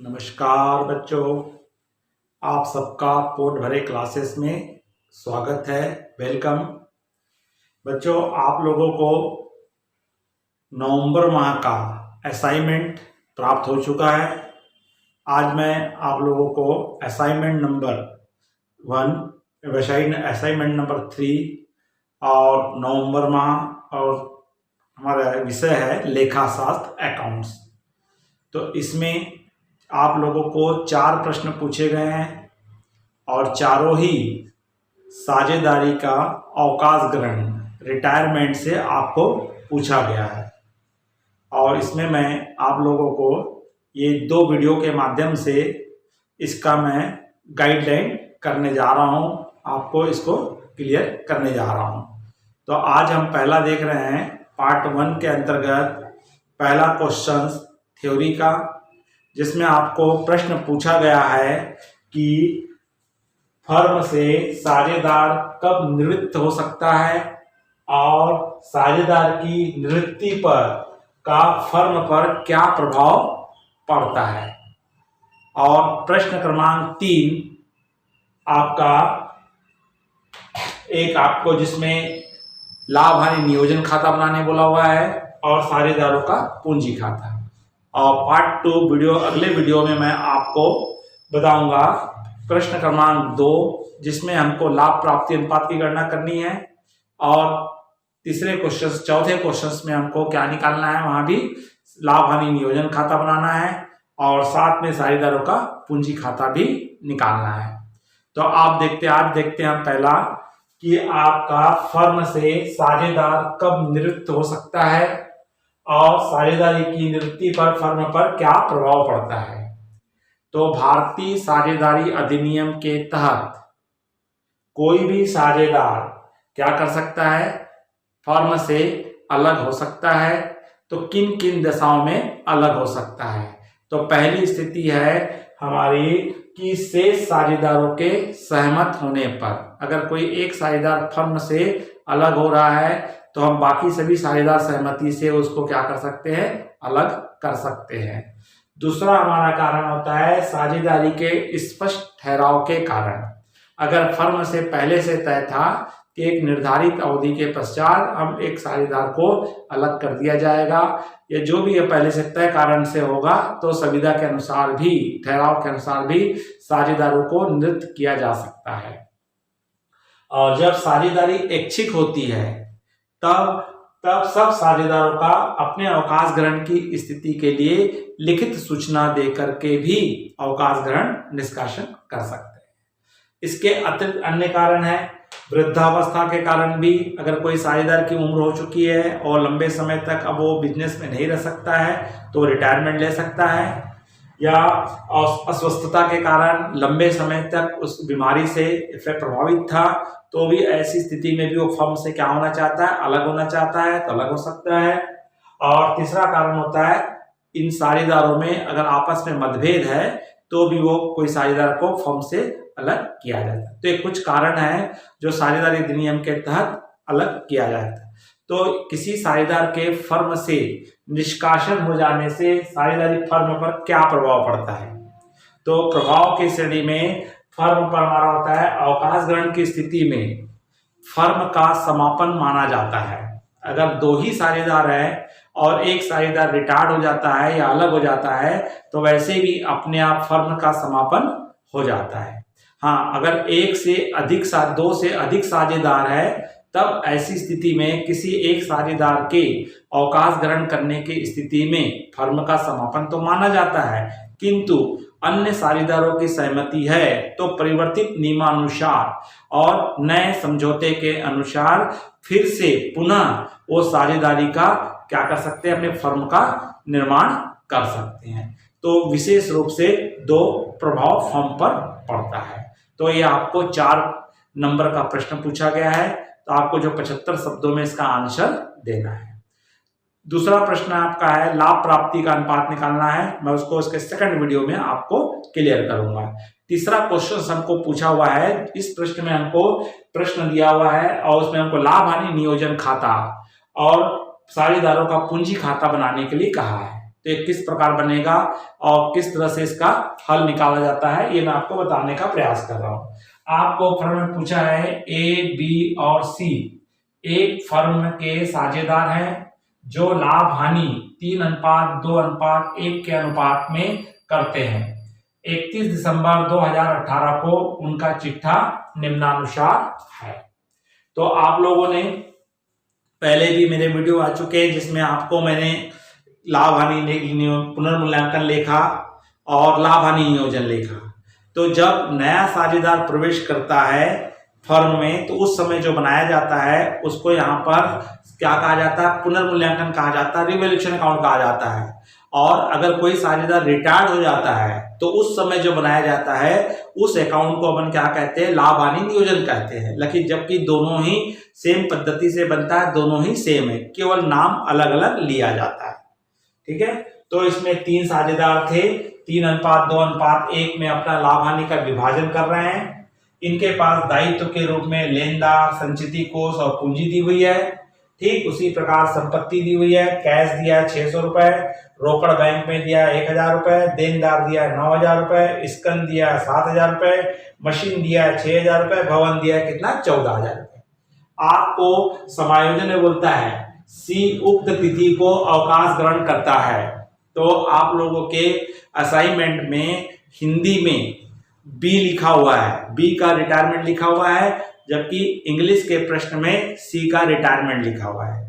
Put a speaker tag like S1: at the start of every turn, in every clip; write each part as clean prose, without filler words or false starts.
S1: नमस्कार बच्चों, आप सबका पोट भरे क्लासेस में स्वागत है। वेलकम बच्चों, आप लोगों को नवंबर माह का असाइनमेंट प्राप्त हो चुका है। आज मैं आप लोगों को असाइनमेंट नंबर 1, असाइनमेंट नंबर 3 और नवंबर माह और हमारा विषय है लेखाशास्त्र अकाउंट्स। तो इसमें आप लोगों को 4 प्रश्न पूछे गए हैं और चारों ही साझेदारी का अवकाश ग्रहण रिटायरमेंट से आपको पूछा गया है। और इसमें मैं आप लोगों को ये 2 वीडियो के माध्यम से इसका मैं गाइडलाइन करने जा रहा हूँ, आपको इसको क्लियर करने जा रहा हूँ। तो आज हम पहला देख रहे हैं पार्ट 1 के अंतर्गत पहला क्वेश्चन थ्योरी का, जिसमें आपको प्रश्न पूछा गया है कि फर्म से साझेदार कब निवृत्त हो सकता है और साझेदार की निवृत्ति पर का फर्म पर क्या प्रभाव पड़ता है। और प्रश्न क्रमांक 3 आपको जिसमें लाभ हानि नियोजन खाता बनाने बोला हुआ है और साझेदारों का पूंजी खाता। और पार्ट 2 वीडियो अगले वीडियो में मैं आपको बताऊंगा प्रश्न क्रमांक 2, जिसमें हमको लाभ प्राप्ति अनुपात की गणना करनी है और चौथे क्वेश्चन में हमको क्या निकालना है, वहां भी लाभ हानि नियोजन खाता बनाना है और साथ में साझेदारों का पूंजी खाता भी निकालना है। तो आज देखते हैं हम पहला कि आपका फर्म से साझेदार कब निवृत्त हो सकता है और साझेदारी की निवृत्ति पर फर्म पर क्या प्रभाव पड़ता है। तो भारतीय साझेदारी अधिनियम के तहत कोई भी साझेदार क्या कर सकता है, फर्म से अलग हो सकता है। तो किन किन दशाओं में अलग हो सकता है। तो पहली स्थिति है हमारी कि शेष साझेदारों के सहमत होने पर। अगर कोई एक साझेदार फर्म से अलग हो रहा है तो हम बाकी सभी साझेदार सहमति से उसको क्या कर सकते हैं, अलग कर सकते हैं। दूसरा हमारा कारण होता है साझेदारी के स्पष्ट ठहराव के कारण। अगर फर्म से पहले से तय था कि एक निर्धारित अवधि के पश्चात हम एक साझेदार को अलग कर दिया जाएगा, या जो भी ये पहले से तय कारण से होगा, तो संविदा के अनुसार भी, ठहराव के अनुसार भी साझेदारों को निवृत्त किया जा सकता है। और जब साझेदारी ऐच्छिक होती है तब सब साझेदारों का अपने अवकाश ग्रहण की स्थिति के लिए लिखित सूचना देकर के भी अवकाश ग्रहण निष्कासन कर सकते हैं। इसके अतिरिक्त अन्य कारण है वृद्धावस्था के कारण भी। अगर कोई साझेदार की उम्र हो चुकी है और लंबे समय तक अब वो बिजनेस में नहीं रह सकता है तो रिटायरमेंट ले सकता है, या अस्वस्थता के कारण लंबे समय तक उस बीमारी से प्रभावित था, तो भी ऐसी स्थिति में भी वो फर्म से क्या होना चाहता है, अलग होना चाहता है, तो अलग हो सकता है। और तीसरा कारण होता है इन साझेदारों में अगर आपस में मतभेद है तो भी वो कोई साझेदार को फर्म से अलग किया जाता है। तो ये कुछ कारण है जो साझेदारी अधिनियम के तहत अलग किया जाता है। तो किसी साझेदार के फर्म से निष्कासन हो जाने से साझेदारी फर्म पर क्या प्रभाव पड़ता है। तो प्रभाव की श्रेणी में फर्म पर हमारा होता है अवकाश ग्रहण की स्थिति में फर्म का समापन माना जाता है। अगर 2 ही साझेदार हैं और एक साझेदार रिटायर्ड हो जाता है या अलग हो जाता है तो वैसे भी अपने आप फर्म का समापन हो जाता है। हाँ, अगर 2 से अधिक साझेदार है तब ऐसी स्थिति में किसी एक साझेदार के अवकाश ग्रहण करने की स्थिति में फर्म का समापन तो माना जाता है, किंतु अन्य साझेदारों की सहमति है तो परिवर्तित नियमानुसार और नए समझौते के अनुसार फिर से पुनः वो साझेदारी का क्या कर सकते हैं, अपने फर्म का निर्माण कर सकते हैं। तो विशेष रूप से 2 प्रभाव फर्म पर पड़ता है। तो ये आपको 4 नंबर का प्रश्न पूछा गया है, तो आपको जो 75 शब्दों में इसका आंसर देना है। दूसरा प्रश्न आपका है लाभ प्राप्ति का अनुपात निकालना है, मैं उसको इसके सेकंड वीडियो में आपको क्लियर करूंगा। तीसरा क्वेश्चन हमको पूछा हुआ है, इस प्रश्न में हमको प्रश्न दिया हुआ है और उसमें हमको लाभ हानि नियोजन खाता और साझेदारों का पूंजी खाता बनाने के लिए कहा है। तो ये किस प्रकार बनेगा और किस तरह से इसका हल निकाला जाता है, ये मैं आपको बताने का प्रयास कर रहा हूँ। आपको फर्म में पूछा है ए, बी और सी एक फर्म के साझेदार हैं जो लाभ हानि 3:2:1 के अनुपात में करते हैं। 31 दिसंबर 2018 को उनका चिट्ठा निम्नानुसार है। तो आप लोगों ने पहले भी मेरे वीडियो आ चुके हैं जिसमें आपको मैंने लाभ हानि पुनर्मूल्यांकन लेखा और लाभ हानि नियोजन लेखा। तो जब नया साझेदार प्रवेश करता है फर्म में तो उस समय जो बनाया जाता है उसको यहाँ पर क्या कहा जाता है, पुनर्मूल्यांकन कहा जाता है, रिवैल्यूएशन अकाउंट कहा जाता है। और अगर कोई साझेदार रिटायर्ड हो जाता है तो उस समय जो बनाया जाता है उस अकाउंट को अपन क्या कहते हैं, लाभ हानि नियोजन कहते हैं। लेकिन जबकि दोनों ही सेम पद्धति से बनता है, दोनों ही सेम है, केवल नाम अलग अलग लिया जाता है। ठीक है, तो इसमें 3 साझेदार थे, 3:2:1 में अपना लाभ हानि का विभाजन कर रहे हैं। इनके पास दायित्व के रूप में लेनदार, संचिति कोष और पूंजी दी हुई है। ठीक उसी प्रकार संपत्ति दी हुई है, कैश दिया है 600 रुपए, रोकड़ बैंक में दिया 1000 रुपए, देनदार दिया 9000 रुपए, स्कंद दिया 7000 रुपए, मशीन दिया 6000 रुपए, भवन दिया कितना 14000 रुपए। आपको समायोजन में बोलता है सी उक्त तिथि को अवकाश ग्रहण करता है। तो आप लोगों के असाइनमेंट में हिंदी में बी लिखा हुआ है, बी का रिटायरमेंट लिखा हुआ है, जबकि इंग्लिश के प्रश्न में सी का रिटायरमेंट लिखा हुआ है।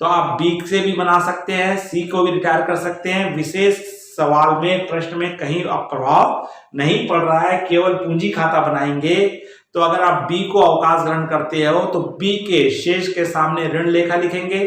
S1: तो आप बी से भी बना सकते हैं, सी को भी रिटायर कर सकते हैं। विशेष सवाल में प्रश्न में कहीं प्रभाव नहीं पड़ रहा है, केवल पूंजी खाता बनाएंगे। तो अगर आप बी को अवकाश ग्रहण करते हो तो बी के शेष के सामने ऋण लेखा लिखेंगे।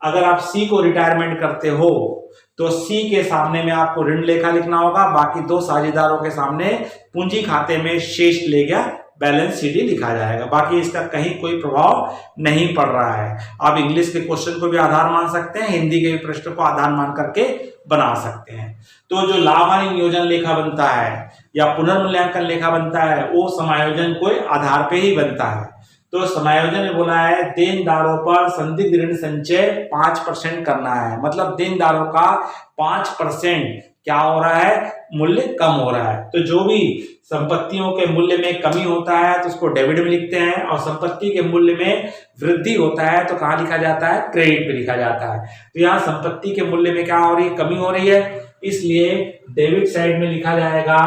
S1: अगर आप सी को रिटायरमेंट करते हो तो सी के सामने में आपको ऋण लेखा लिखना होगा, बाकी 2 साझेदारों के सामने पूंजी खाते में शेष ले गया बैलेंस शीट लिखा जाएगा। बाकी इसका कहीं कोई प्रभाव नहीं पड़ रहा है। आप इंग्लिश के क्वेश्चन को भी आधार मान सकते हैं, हिंदी के भी प्रश्न को आधार मान करके बना सकते हैं। तो जो लाभ हानि नियोजन लेखा बनता है या पुनर्मूल्यांकन लेखा बनता है वो समायोजन के आधार पे ही बनता है। तो समायोजन में बोला है देनदारों पर संदिग्ध ऋण संचय 5% करना है, मतलब देनदारों का 5% क्या हो रहा है, मूल्य कम हो रहा है। तो जो भी संपत्तियों के मूल्य में कमी होता है तो उसको डेबिट में लिखते हैं, और संपत्ति के मूल्य में वृद्धि होता है तो कहाँ लिखा जाता है, क्रेडिट में लिखा जाता है। तो यहाँ संपत्ति के मूल्य में क्या हो रही है, कमी हो रही है, इसलिए डेबिट साइड में लिखा जाएगा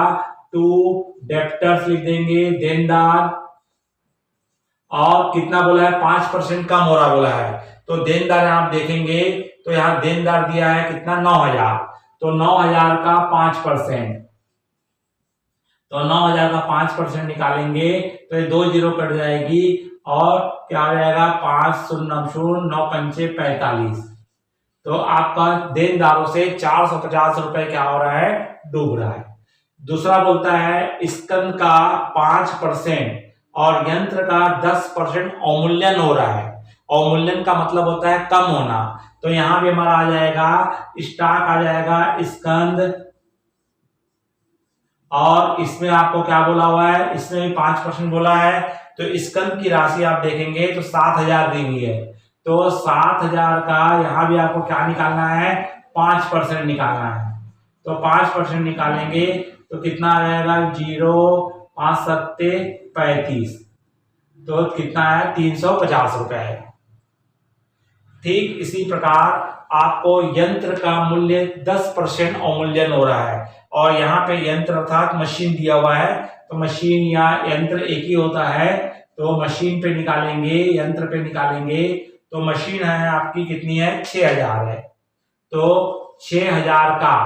S1: टू डेप्टर्स लिख देंगे, देनदार। और कितना बोला है, 5% कम हो रहा बोला है। तो देनदार आप देखेंगे तो यहाँ देनदार दिया है कितना, 9000। तो 9000 का 5%, तो 9000 का 5% निकालेंगे तो ये 2 जीरो कट जाएगी और क्या हो जाएगा, 5 0 0 9 5 45। तो आपका देनदारों से 450 रुपए क्या हो रहा है, डूब रहा है। दूसरा बोलता है स्कंद का 5% और यंत्र का 10% अवमूल्यन हो रहा है। अवमूल्यन का मतलब होता है कम होना। तो यहां भी हमारा आ जाएगा स्टॉक, आ जाएगा स्कंद, और इसमें आपको क्या बोला हुआ है, इसमें भी 5% बोला है। तो स्कंद की राशि आप देखेंगे तो 7000 दी हुई है। तो 7000 का यहां भी आपको क्या निकालना है, 5% निकालना है। तो 5% निकालेंगे तो कितना आ जाएगा, 0 5 7 35। तो कितना है, 350 रुपए है। ठीक इसी प्रकार आपको यंत्र का मूल्य 10% अवमूल्यन हो रहा है, और यहाँ पे यंत्र अर्थात मशीन दिया हुआ है। तो मशीन या यंत्र एक ही होता है, तो मशीन पे निकालेंगे, यंत्र पे निकालेंगे। तो मशीन है आपकी कितनी है, 6000 है। तो 6000 का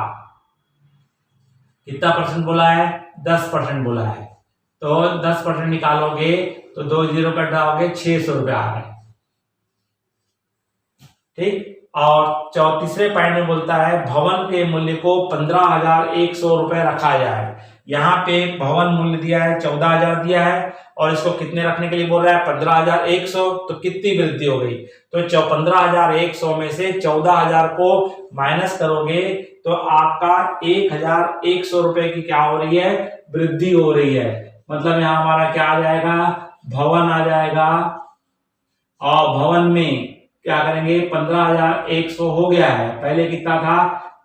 S1: कितना परसेंट बोला है, 10% बोला है। तो 10% निकालोगे तो 2 जीरो कट जाओगे, 600 रुपए आ रहे हैं। ठीक, और तीसरे पॉइंट में बोलता है भवन के मूल्य को 15100 रुपए रखा जाए। यहाँ पे भवन मूल्य दिया है 14000 दिया है, और इसको कितने रखने के लिए बोल रहा है, 15100। तो कितनी वृद्धि हो गई, तो 15100 में से 14000 को माइनस करोगे तो आपका 1100 रुपए की क्या हो रही है, वृद्धि हो रही है। मतलब यहाँ हमारा क्या आ जाएगा, भवन आ जाएगा, और भवन में क्या करेंगे, 15100 हो गया है, पहले कितना था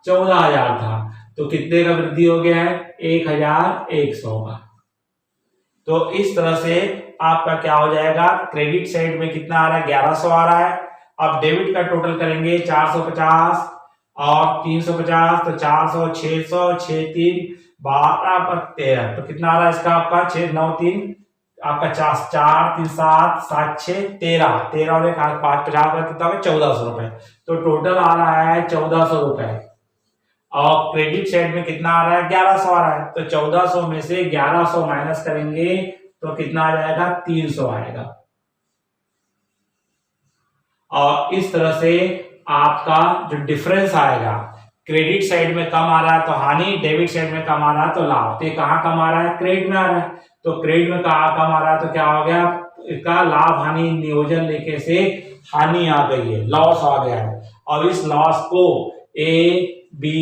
S1: 14,000 था, तो कितने का वृद्धि हो गया है? 1,100 का। तो इस तरह से आपका क्या हो जाएगा, क्रेडिट साइड में कितना आ रहा है? 1100 आ रहा है। अब डेबिट का टोटल करेंगे 450 और 350, तो 400, 600, 6 3 12 पर 13, तो कितना आ रहा है इसका आपका? 6 9 3 आपका 4 4 3 7 7 6 13 13 और 5 50 का कितना होगा? 1400 रुपए। तो टोटल आ रहा है 1400 रुपए। और क्रेडिट साइड में कितना आ रहा है? 1100 आ रहा है। तो 1400 में से 1100 माइनस करेंगे तो कितना आ जाएगा? 300 आएगा। और इस तरह से आपका जो डिफरेंस आएगा, क्रेडिट साइड में कम आ रहा है तो हानि, डेबिट साइड में कम आ रहा है तो लाभ। तो कहाँ कम आ रहा है? क्रेडिट में आ रहा है। तो क्रेडिट में कहाँ कम आ रहा है तो क्या हो गया? इसका लाभ हानि नियोजन लेके से हानि आ गई है, लॉस आ गया है। अब इस लॉस को ए बी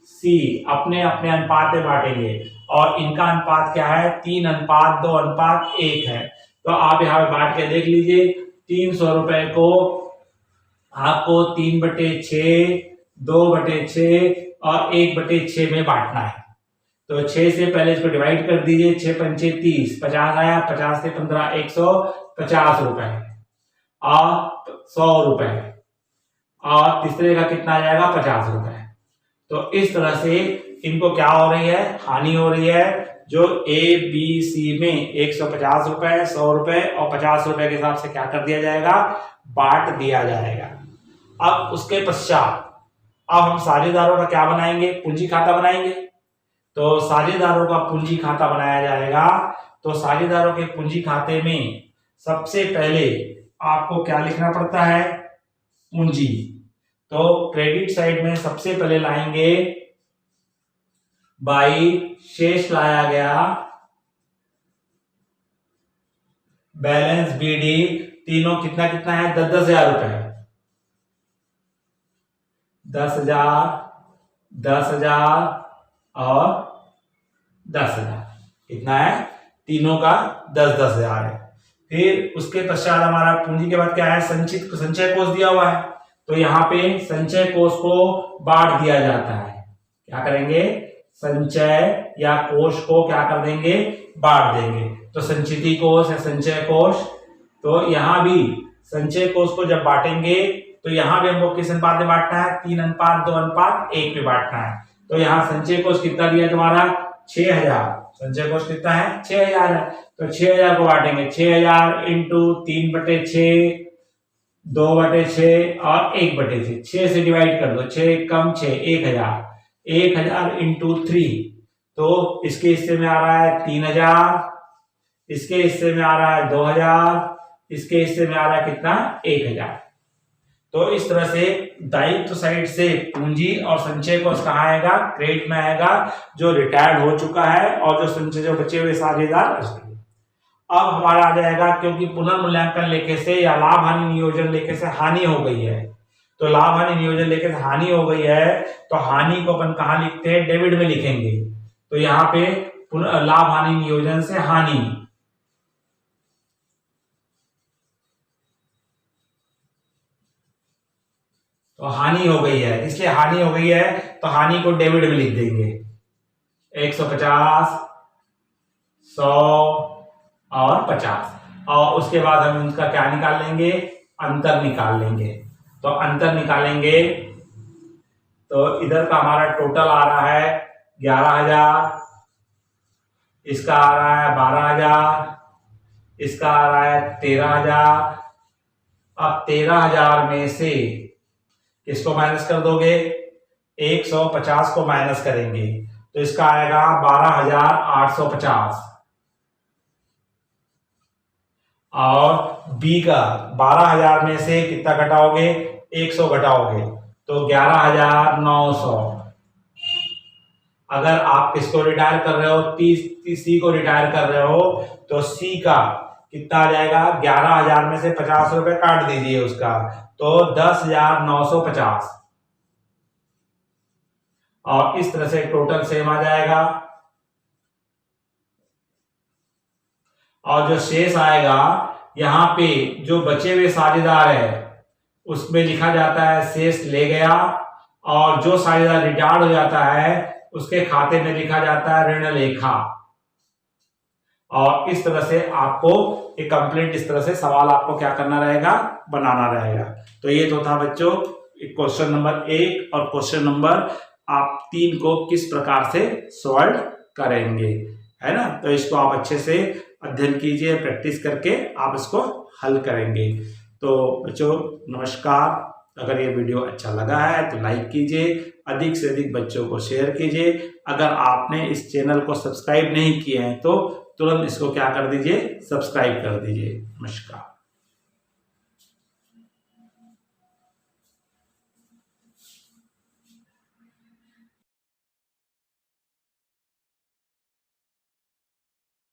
S1: सी अपने अपने अनुपात में बांटेंगे और इनका अनुपात क्या है? 3:2:1 है। तो आप यहाँ पे बांट के देख लीजिए। 300 रुपए को आपको 3/6, 2/6 और 1/6 में बांटना है। तो 6 से पहले इसको डिवाइड कर दीजिए। 6 पंचे 30, 50 आया, 50 से 15 150 रुपए और 100 रुपए और तीसरे का कितना आ जाएगा? 50 रुपए। तो इस तरह से इनको क्या हो रही है? हानि हो रही है। जो ए बी सी में 150 रुपए, 100 रुपए और 50 रुपए के हिसाब से क्या कर दिया जाएगा? बांट दिया जाएगा। अब उसके पश्चात अब हम साझेदारों का क्या बनाएंगे? पूंजी खाता बनाएंगे। तो साझेदारों का पूंजी खाता बनाया जाएगा। तो साझेदारों के पूंजी खाते में सबसे पहले आपको क्या लिखना पड़ता है? पूंजी। तो क्रेडिट साइड में सबसे पहले लाएंगे बाई शेष लाया गया बैलेंस बीडी, तीनों कितना कितना है? 10,000 रुपए, 10,000, 10,000 और 10,000। कितना है? तीनों का 10,000 है। फिर उसके पश्चात हमारा पूंजी के बाद क्या है? संचित संचय कोष दिया हुआ है। तो यहाँ पे संचय कोष को बांट दिया जाता है। क्या करेंगे? संचय या कोष को क्या कर देंगे? बांट देंगे। तो संचिति कोष या संचय कोष। तो यहाँ भी संचय कोष को जब बांटेंगे तो यहाँ भी हमको किस अनुपात में बांटना है? 3:2:1 में बांटना है। तो यहाँ संचय कोष कितना दिया तुम्हारा? 6,000। संचय कोष कितना है? 6,000 है। तो 6,000 को बांटेंगे 6,000 इंटू 3/6, 2/6 और 1/6। 6 से डिवाइड कर दो, 6 कम 6, 1,000, 1,000 इंटू 3। तो इसके हिस्से में आ रहा है 3,000, इसके हिस्से में आ रहा है 2,000, इसके हिस्से में आ रहा है कितना? 1,000। तो इस तरह से दायित्व साइड से पूंजी और संचय कोष कहाँ आएगा? क्रेडिट में आएगा, जो रिटायर्ड हो चुका है और जो संचय जो बचे हुए साझेदार। अब हमारा आ जाएगा, क्योंकि पुनर्मूल्यांकन लेके से या लाभ हानि नियोजन लेके से हानि हो गई है। तो लाभ हानि नियोजन लेके से हानि हो गई है तो हानि को अपन कहाँ लिखते हैं? डेबिट में लिखेंगे। तो यहाँ पे लाभ हानि नियोजन से हानि, तो हानि हो गई है, इसलिए हानि हो गई है तो हानि को डेबिट में लिख देंगे। 150, 100 और 50। और उसके बाद हम उनका क्या निकाल लेंगे? अंतर निकाल लेंगे। तो अंतर निकालेंगे तो इधर का हमारा टोटल आ रहा है 11,000, इसका आ रहा है 12,000, इसका आ रहा है 13,000। अब 13,000 में से किसको माइनस कर दोगे? 150 को माइनस करेंगे तो इसका आएगा 12,850। और बी का 12,000 में से कितना घटाओगे? 100 घटाओगे तो 11,900। अगर आप किसको रिटायर कर रहे हो? सी को रिटायर कर रहे हो तो सी का कितना आ जाएगा? 11,000 में से 50 रुपए काट दीजिए उसका, तो 10,950। और इस तरह से टोटल सेम आ जाएगा। और जो शेष आएगा यहाँ पे जो बचे हुए साझेदार है उसमें लिखा जाता है शेष ले गया और जो साझेदार रिटायर्ड हो जाता है उसके खाते में लिखा जाता है ऋण लेखा। और इस तरह से आपको एक कंप्लीट इस तरह से सवाल आपको क्या करना रहेगा, बनाना रहेगा। तो ये तो था बच्चों क्वेश्चन नंबर 1 और क्वेश्चन नंबर आप 3 को किस प्रकार से सॉल्व करेंगे, है ना। तो इसको आप अच्छे से अध्ययन कीजिए, प्रैक्टिस करके आप इसको हल करेंगे। तो बच्चों नमस्कार। अगर ये वीडियो अच्छा लगा है तो लाइक कीजिए, अधिक से अधिक बच्चों को शेयर कीजिए। अगर आपने इस चैनल को सब्सक्राइब नहीं किए हैं तो तुरंत इसको क्या कर दीजिए, सब्सक्राइब कर दीजिए। नमस्कार।